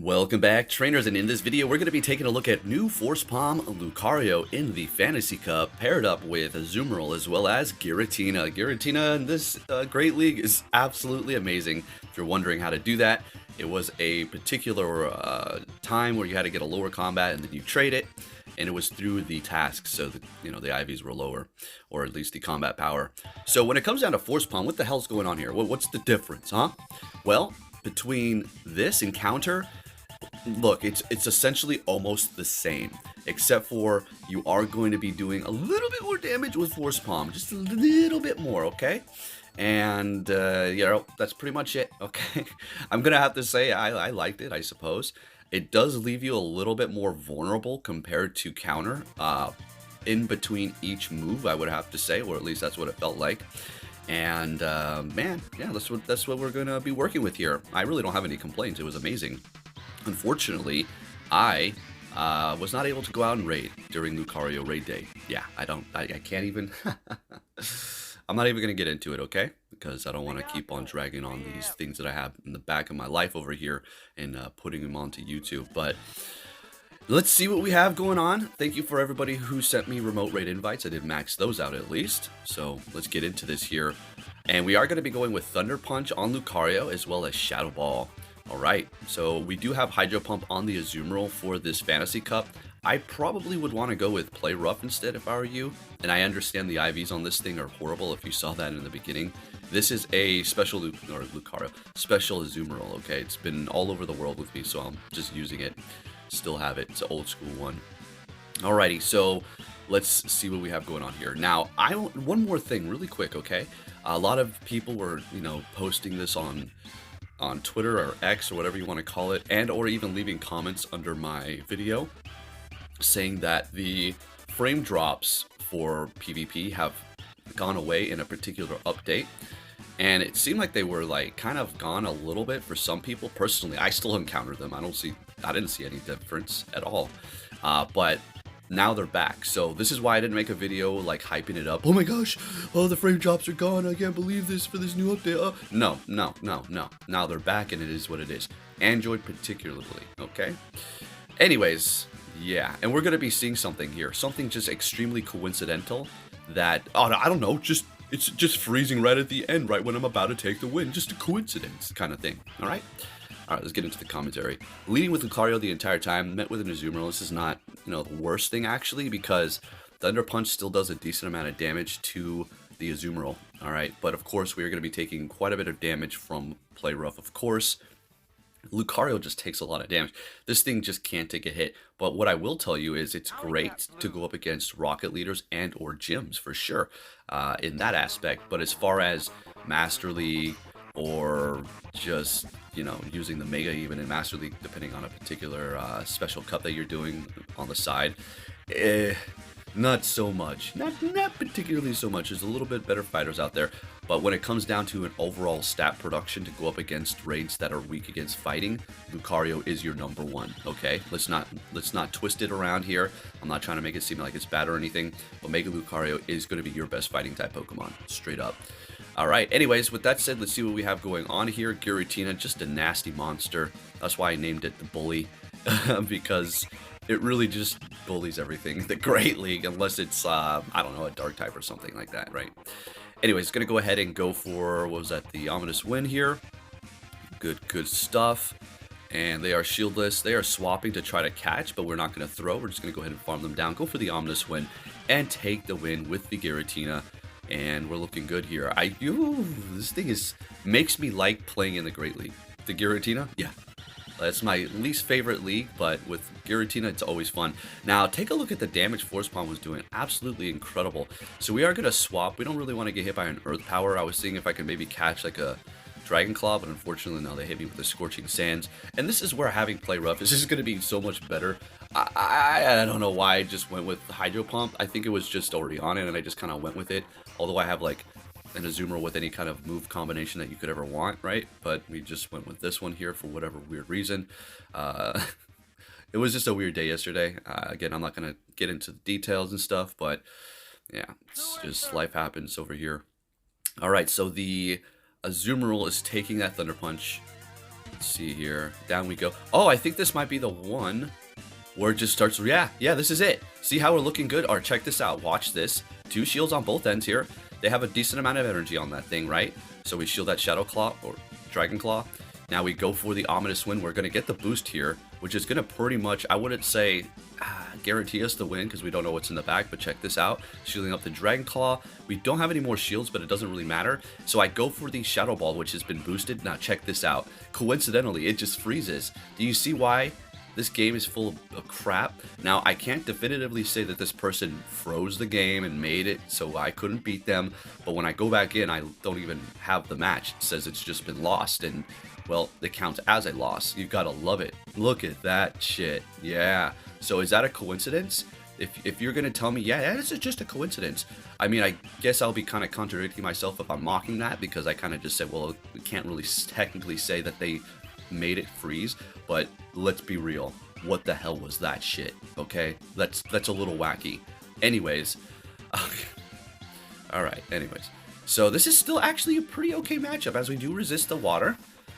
Welcome back, trainers, and in this video we're going to be taking a look at new Force Palm Lucario in the Fantasy Cup, paired up with Azumarill as well as Giratina. Giratina in this Great League is absolutely amazing. If you're wondering how to do that, it was a particular time where you had to get a lower combat and then you trade it, and it was through the tasks, so that, the IVs were lower, or at least the combat power. So when it comes down to Force Palm, what the hell's going on here? What's the difference, huh? Well, between this and Counter, look, it's essentially almost the same, except for you are going to be doing a little bit more damage with Force Palm, just a little bit more, okay? And, that's pretty much it, okay? I'm gonna have to say I liked it, I suppose. It does leave you a little bit more vulnerable compared to Counter, in between each move, I would have to say, or at least that's what it felt like. And, man, yeah, that's what we're gonna be working with here. I really don't have any complaints. It was amazing. Unfortunately, I was not able to go out and raid during Lucario raid day. Yeah, I can't even, I'm not even going to get into it, okay? Because I don't want to keep on dragging on these things that I have in the back of my life over here and putting them onto YouTube. But let's see what we have going on. Thank you for everybody who sent me remote raid invites. I did max those out at least. So let's get into this here. And we are going to be going with Thunder Punch on Lucario as well as Shadow Ball. Alright, so we do have Hydro Pump on the Azumarill for this Fantasy Cup. I probably would want to go with Play Rough instead if I were you, and I understand the IVs on this thing are horrible if you saw that in the beginning. This is a special Lucario, special Azumarill, okay? It's been all over the world with me, so I'm just using it. Still have it, it's an old school one. Alrighty, so let's see what we have going on here. Now, one more thing really quick, okay? A lot of people were, posting this on Twitter or X or whatever you want to call it, and or even leaving comments under my video saying that the frame drops for PvP have gone away in a particular update, and it seemed like they were like kind of gone a little bit for some people. Personally, I still encounter them. I didn't see any difference at all, but now they're back. So this is why I didn't make a video like hyping it up. Oh my gosh, oh, the frame drops are gone, I can't believe this for this new update. No. Now they're back, and it is what it is. Android particularly, okay? Anyways, yeah, and we're gonna be seeing something here, something just extremely coincidental that, I don't know, it's just freezing right at the end, right when I'm about to take the win. Just a coincidence kind of thing, all right? Alright, let's get into the commentary. Leading with Lucario the entire time, met with an Azumarill. This is not, the worst thing, actually, because Thunder Punch still does a decent amount of damage to the Azumarill. Alright, but of course, we are going to be taking quite a bit of damage from Play Rough, of course. Lucario just takes a lot of damage. This thing just can't take a hit. But what I will tell you is it's great to go up against Rocket Leaders and or gyms, for sure, in that aspect. But as far as Master League, or just, using the Mega even in Master League, depending on a particular special cup that you're doing on the side, not so much. Not particularly so much. There's a little bit better fighters out there, but when it comes down to an overall stat production to go up against raids that are weak against fighting, Lucario is your number one, okay? Let's not twist it around here. I'm not trying to make it seem like it's bad or anything, but Mega Lucario is going to be your best fighting type Pokemon, straight up. Alright, anyways, with that said, let's see what we have going on here. Giratina, just a nasty monster. That's why I named it the Bully, because it really just bullies everything in the Great League, unless it's, I don't know, a Dark type or something like that, right? Anyways, gonna go ahead and go for, what was that, the Ominous Wind here. Good stuff. And they are shieldless. They are swapping to try to catch, but we're not going to throw. We're just going to go ahead and farm them down, go for the Ominous Wind, and take the win with the Giratina. And we're looking good here. This thing makes me like playing in the Great League. The Giratina, yeah. That's my least favorite league, but with Giratina, it's always fun. Now, take a look at the damage Force Palm was doing. Absolutely incredible. So we are going to swap. We don't really want to get hit by an Earth Power. I was seeing if I could maybe catch like a Dragon Claw, but unfortunately, no, they hit me with the Scorching Sands. And this is where having Play Rough is just going to be so much better. I don't know why I just went with Hydro Pump. I think it was just already on it, and I just kind of went with it. Although I have like an Azumarill with any kind of move combination that you could ever want, right? But we just went with this one here for whatever weird reason. It was just a weird day yesterday. Again, I'm not going to get into the details and stuff, but yeah, it's just life happens over here. All right, so the Azumarill is taking that Thunder Punch. Let's see here. Down we go. Oh, I think this might be the one where it just starts. Yeah, this is it. See how we're looking good? Alright, check this out. Watch this. 2 shields on both ends here. They have a decent amount of energy on that thing, right? So we shield that Shadow Claw or Dragon Claw. Now we go for the Ominous Wind. We're going to get the boost here, which is going to pretty much, I wouldn't say guarantee us the win because we don't know what's in the back, but check this out. Shielding up the Dragon Claw. We don't have any more shields, but it doesn't really matter. So I go for the Shadow Ball, which has been boosted. Now check this out. Coincidentally, it just freezes. Do you see why this game is full of crap? Now, I can't definitively say that this person froze the game and made it so I couldn't beat them, but when I go back in, I don't even have the match. It says it's just been lost, and well, it counts as a loss. You gotta love it. Look at that shit. Yeah. So is that a coincidence? If you're gonna tell me, yeah, this is just a coincidence, I mean, I guess I'll be kind of contradicting myself if I'm mocking that, because I kind of just said, well, we can't really technically say that they made it freeze, but let's be real. What the hell was that shit? Okay, that's a little wacky. Anyways, all right. Anyways, so this is still actually a pretty okay matchup as we do resist the water.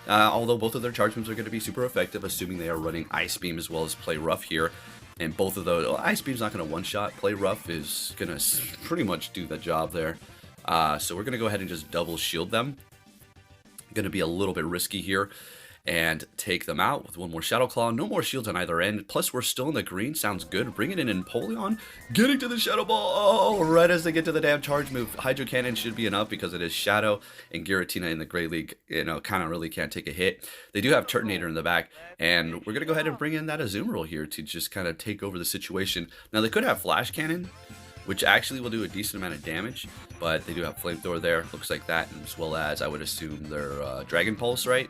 Although both of their charge moves are going to be super effective, assuming they are running Ice Beam as well as Play Rough here. And both of those, well, Ice Beam's not going to one-shot. Play Rough is going to pretty much do the job there. So we're going to go ahead and just double shield them. Going to be a little bit risky here. And take them out with one more Shadow Claw. No more shields on either end. Plus, we're still in the green. Sounds good. Bringing in Empoleon. Getting to the Shadow Ball. Oh, right as they get to the damn charge move. Hydro Cannon should be enough because it is Shadow. And Giratina in the Great League, you know, kind of really can't take a hit. They do have Turtonator in the back. And we're going to go ahead and bring in that Azumarill here to just kind of take over the situation. Now, they could have Flash Cannon, which actually will do a decent amount of damage. But they do have Flamethrower there. Looks like that. As well as, I would assume, their Dragon Pulse, right?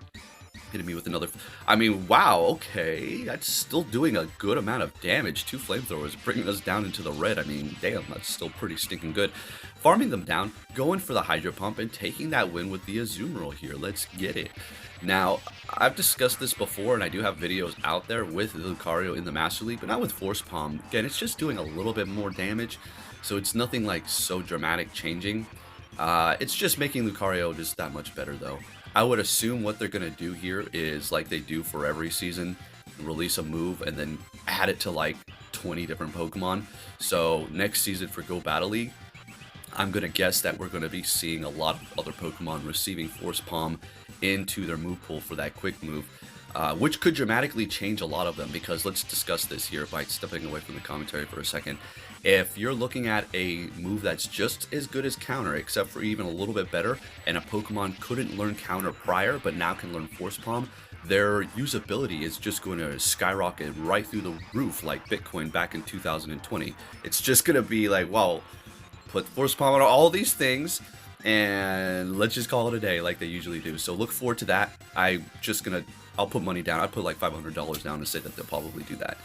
Hitting me with another. I mean, wow, okay. That's still doing a good amount of damage. 2 flamethrowers bringing us down into the red. I mean, damn, that's still pretty stinking good. Farming them down, going for the Hydro Pump, and taking that win with the Azumarill here. Let's get it. Now, I've discussed this before, and I do have videos out there with Lucario in the Master League, but not with Force Palm. Again, it's just doing a little bit more damage, so it's nothing like so dramatic changing. It's just making Lucario just that much better, though. I would assume what they're going to do here is like they do for every season, release a move and then add it to like 20 different Pokemon. So next season for Go Battle League, I'm going to guess that we're going to be seeing a lot of other Pokemon receiving Force Palm into their move pool for that quick move, which could dramatically change a lot of them, because let's discuss this here by stepping away from the commentary for a second. If you're looking at a move that's just as good as Counter, except for even a little bit better, and a Pokemon couldn't learn Counter prior, but now can learn Force Palm, their usability is just going to skyrocket right through the roof like Bitcoin back in 2020. It's just going to be like, wow, put Force Palm on all these things, and let's just call it a day like they usually do. So look forward to that. I'll put money down. I'd put like $500 down to say that they'll probably do that.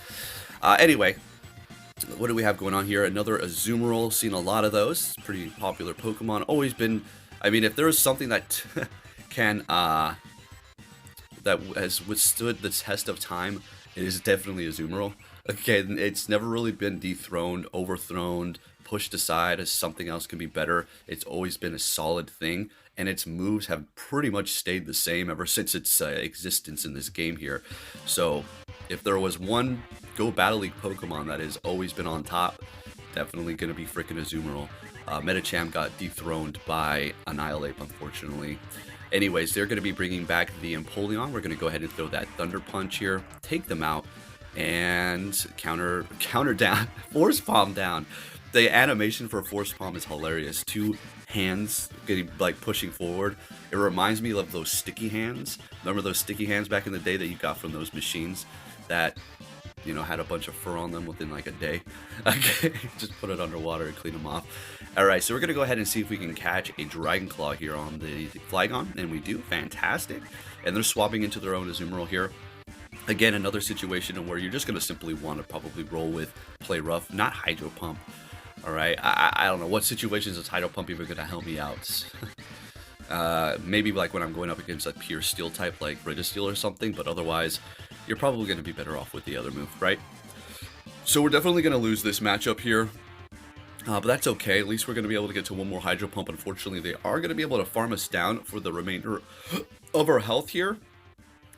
Anyway, what do we have going on here? Another Azumarill. Seen a lot of those. Pretty popular Pokemon. Always been. I mean, if there is something that can that has withstood the test of time, it is definitely Azumarill. Okay, it's never really been dethroned, overthrown, pushed aside as something else can be better. It's always been a solid thing, and its moves have pretty much stayed the same ever since its existence in this game here. So, if there was one Go Battle League Pokemon that has always been on top, definitely going to be freaking Azumarill. Medicham got dethroned by Annihilate, unfortunately. Anyways, they're going to be bringing back the Empoleon. We're going to go ahead and throw that Thunder Punch here, take them out, and counter down, Force Palm down. The animation for Force Palm is hilarious. 2 hands getting like pushing forward. It reminds me of those sticky hands. Remember those sticky hands back in the day that you got from those machines that, you know, had a bunch of fur on them within like a day? Okay, just put it underwater and clean them off. Alright, so we're going to go ahead and see if we can catch a Dragon Claw here on the Flygon, and we do. Fantastic. And they're swapping into their own Azumarill here. Again, another situation where you're just going to simply want to probably roll with Play Rough, not Hydro Pump. Alright, I don't know what situations is Hydro Pump even going to help me out. Maybe like when I'm going up against a pure steel type like Registeel or something, but otherwise you're probably going to be better off with the other move, right? So we're definitely going to lose this matchup here, but that's okay. At least we're going to be able to get to one more Hydro Pump. Unfortunately, they are going to be able to farm us down for the remainder of our health here.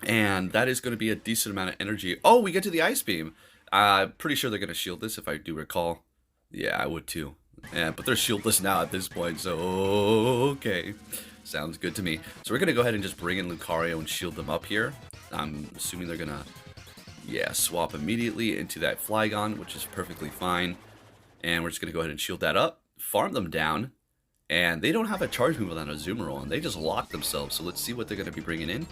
And that is going to be a decent amount of energy. Oh, we get to the Ice Beam. Pretty sure they're going to shield this if I do recall. Yeah, I would too. Yeah, but they're shieldless now at this point, so okay. Sounds good to me. So we're going to go ahead and just bring in Lucario and shield them up here. I'm assuming they're going to, yeah, swap immediately into that Flygon, which is perfectly fine. And we're just going to go ahead and shield that up, farm them down. And they don't have a charge move on a Azumarill, and they just lock themselves. So let's see what they're going to be bringing in.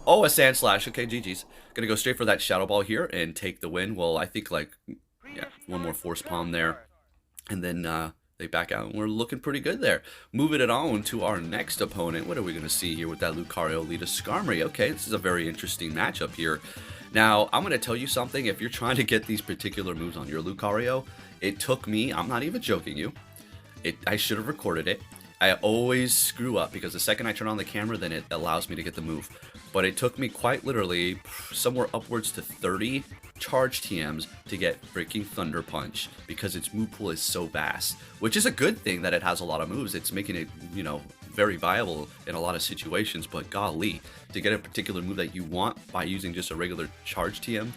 Oh, a Sand Slash. Okay, GG's. Gonna go straight for that Shadow Ball here and take the win. Well, I think, like, yeah, one more Force Palm there. And then they back out, and we're looking pretty good there. Moving it on to our next opponent. What are we going to see here with that Lucario lead a Skarmory? Okay, this is a very interesting matchup here. Now, I'm going to tell you something. If you're trying to get these particular moves on your Lucario, it took me, I'm not even joking you, I should have recorded it. I always screw up because the second I turn on the camera, then it allows me to get the move. But it took me quite literally somewhere upwards to 30 charge TMs to get freaking Thunder Punch because its move pool is so vast, which is a good thing that it has a lot of moves. It's making it, you know, very viable in a lot of situations, but golly, to get a particular move that you want by using just a regular charge TM,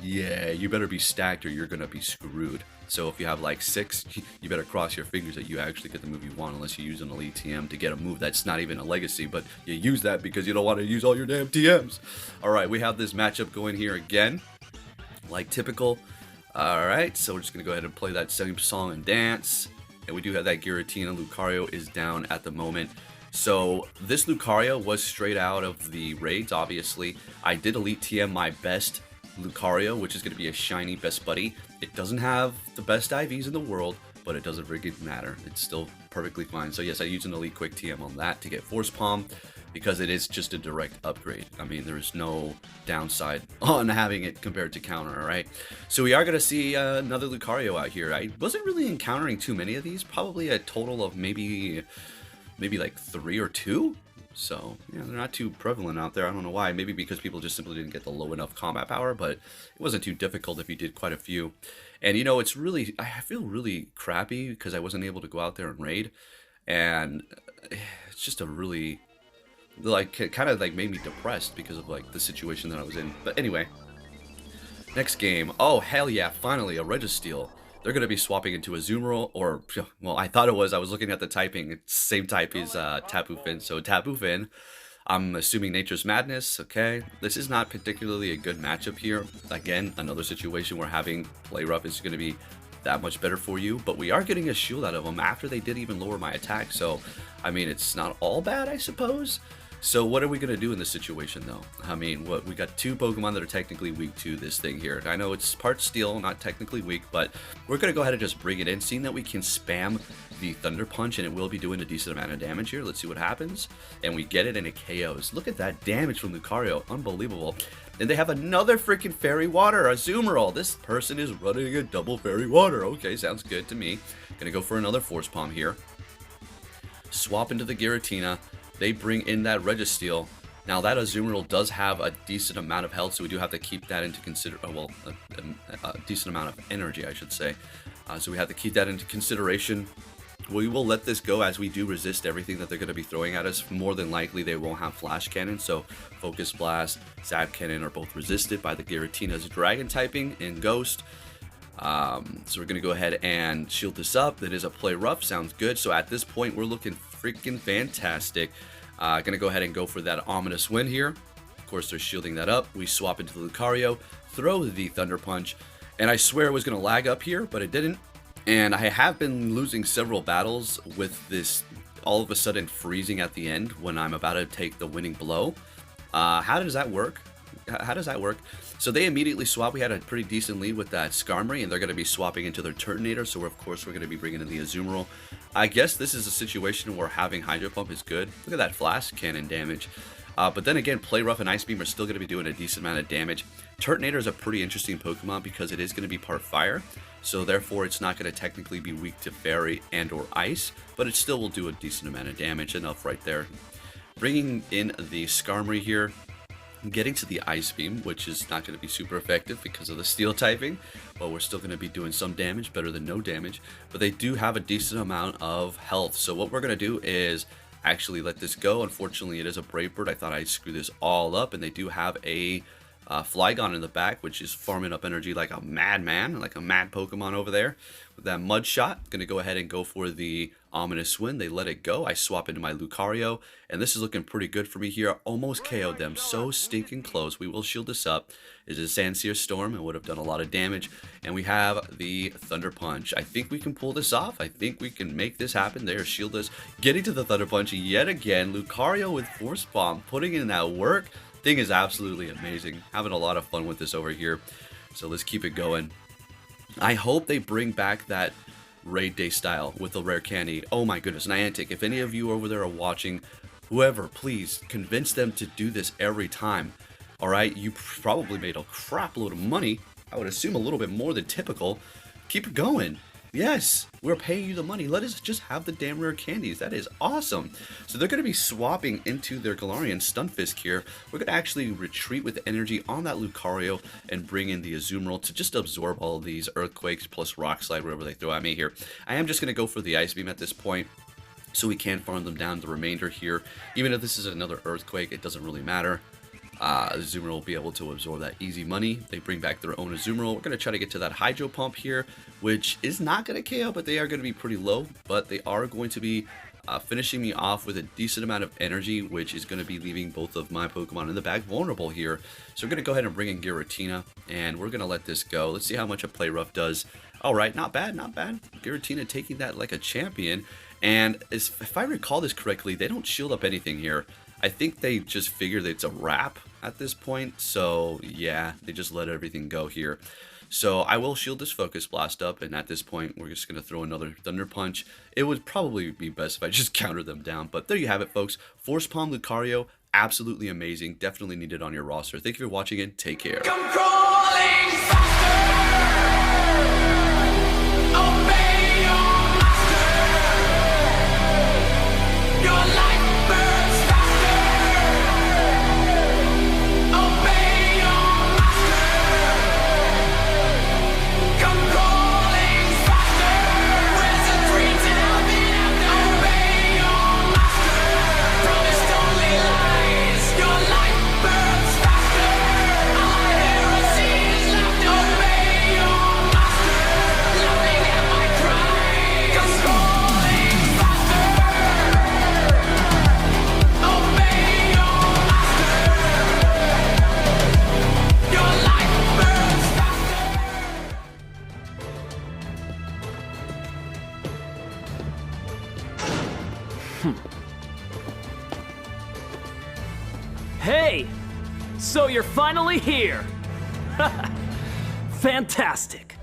yeah, you better be stacked or you're gonna be screwed. So if you have like 6, you better cross your fingers that you actually get the move you want, unless you use an elite TM to get a move that's not even a legacy, but you use that because you don't want to use all your damn TMs. Alright, we have this matchup going here again, like typical. Alright, so we're just going to go ahead and play that same song and dance. And we do have that Giratina. Lucario is down at the moment. So this Lucario was straight out of the raids, obviously. I did elite TM my best Lucario, which is going to be a shiny best buddy. It doesn't have the best IVs in the world, but it doesn't really matter. It's still perfectly fine. So yes, I used an elite quick TM on that to get Force Palm because it is just a direct upgrade. I mean, there's no downside on having it compared to counter, all right? So we are going to see another Lucario out here. I wasn't really encountering too many of these, probably a total of maybe like 3 or 2. So, yeah, they're not too prevalent out there. I don't know why. Maybe because people just simply didn't get the low enough combat power, but it wasn't too difficult if you did quite a few. And, you know, it's really, I feel really crappy because I wasn't able to go out there and raid. And it's just a really, like, it kind of, like, made me depressed because of, like, the situation that I was in. But anyway, next game. Oh, hell yeah, finally, a Registeel. They're going to be swapping into a Azumarill, or, well, I thought it was. I was looking at the typing. It's same type as Tapu Fini. So Tapu Fini, I'm assuming Nature's Madness, okay? This is not particularly a good matchup here. Again, another situation where having Play Rough is going to be that much better for you. But we are getting a shield out of them after they did even lower my attack. So, I mean, it's not all bad, I suppose. So what are we going to do in this situation, though? I mean, what, we got 2 Pokemon that are technically weak to this thing here. I know it's part Steel, not technically weak, but we're going to go ahead and just bring it in, seeing that we can spam the Thunder Punch, and it will be doing a decent amount of damage here. Let's see what happens. And we get it, and it KOs. Look at that damage from Lucario. Unbelievable. And they have another freaking Fairy Water, Azumarill. This person is running a double Fairy Water. Okay, sounds good to me. Gonna go for another Force Palm here. Swap into the Giratina. They bring in that Registeel. Now that Azumarill does have a decent amount of health, so we do have to keep that into a decent amount of energy, I should say. So we have to keep that into consideration. We will let this go as we do resist everything that they're going to be throwing at us. More than likely, they won't have Flash Cannon, so Focus Blast, Zap Cannon are both resisted by the Giratina's Dragon typing and Ghost. So we're going to go ahead and shield this up. That is a Play Rough. Sounds good. So at this point, we're looking freaking fantastic. Gonna go ahead and go for that Ominous Wind here. Of course, they're shielding that up. We swap into the Lucario, throw the Thunder Punch, and I swear it was gonna lag up here, but it didn't. And I have been losing several battles with this all of a sudden freezing at the end when I'm about to take the winning blow. How does that work? So they immediately swap. We had a pretty decent lead with that Skarmory, and they're going to be swapping into their Turtonator, so of course we're going to be bringing in the Azumarill. I guess this is a situation where having Hydro Pump is good. Look at that Flash Cannon damage. But then again, Play Rough and Ice Beam are still going to be doing a decent amount of damage. Turtonator is a pretty interesting Pokemon because it is going to be part Fire, so therefore it's not going to technically be weak to Fairy and or Ice, but it still will do a decent amount of damage, enough right there. Bringing in the Skarmory here. Getting to the Ice Beam, which is not going to be super effective because of the Steel typing, but we're still going to be doing some damage, better than no damage. But they do have a decent amount of health, so what we're going to do is actually let this go. Unfortunately, it is a Brave Bird. I thought I'd screw this all up, and they do have a Flygon in the back, which is farming up energy like a madman, like a mad Pokemon over there. With that Mud Shot, gonna go ahead and go for the Ominous Wind. They let it go. I swap into my Lucario, and this is looking pretty good for me here. Almost KO'd them, so stinking close. We will shield this up. It is a Sandsear Storm, and would have done a lot of damage. And we have the Thunder Punch. I think we can pull this off. I think we can make this happen. There, Shieldless getting to the Thunder Punch yet again. Lucario with Force Palm, putting in that work. Thing is absolutely amazing. Having a lot of fun with this over here. So let's keep it going. I hope they bring back that raid day style with the rare candy. Oh my goodness, Niantic, if any of you over there are watching, whoever, please convince them to do this every time. Alright, you probably made a crap load of money. I would assume a little bit more than typical. Keep it going. Yes, we're paying you the money. Let us just have the damn rare candies. That is awesome. So they're going to be swapping into their Galarian Stunfisk here. We're going to actually retreat with energy on that Lucario and bring in the Azumarill to just absorb all of these Earthquakes plus Rock Slide, whatever they throw at me here. I am just going to go for the Ice Beam at this point, so we can farm them down the remainder here. Even if this is another Earthquake, it doesn't really matter. Azumarill will be able to absorb that easy money. They bring back their own Azumarill. We're going to try to get to that Hydro Pump here, which is not going to KO, but they are going to be pretty low. But they are going to be finishing me off with a decent amount of energy, which is going to be leaving both of my Pokemon in the bag vulnerable here. So we're going to go ahead and bring in Giratina, and we're going to let this go. Let's see how much a Play Rough does. All right, not bad, not bad. Giratina taking that like a champion. And if I recall this correctly, they don't shield up anything here. I think they just figured it's a wrap at this point, so yeah, they just let everything go here. So I will shield this Focus Blast up, and at this point, we're just going to throw another Thunder Punch. It would probably be best if I just counter them down, but there you have it, folks. Force Palm Lucario, absolutely amazing. Definitely need it on your roster. Thank you for watching, and take care. Come crawling faster. Obey your master. Your life burns faster. Obey your master. Come crawling faster. Wizard dreams and out the after. Obey your master. Promised only lies. Your life burns faster. All I hear is laughter. Obey your master. Laughing at my cries. Come crawling faster. Obey your master. Your life burns faster. Hey! So you're finally here! Fantastic!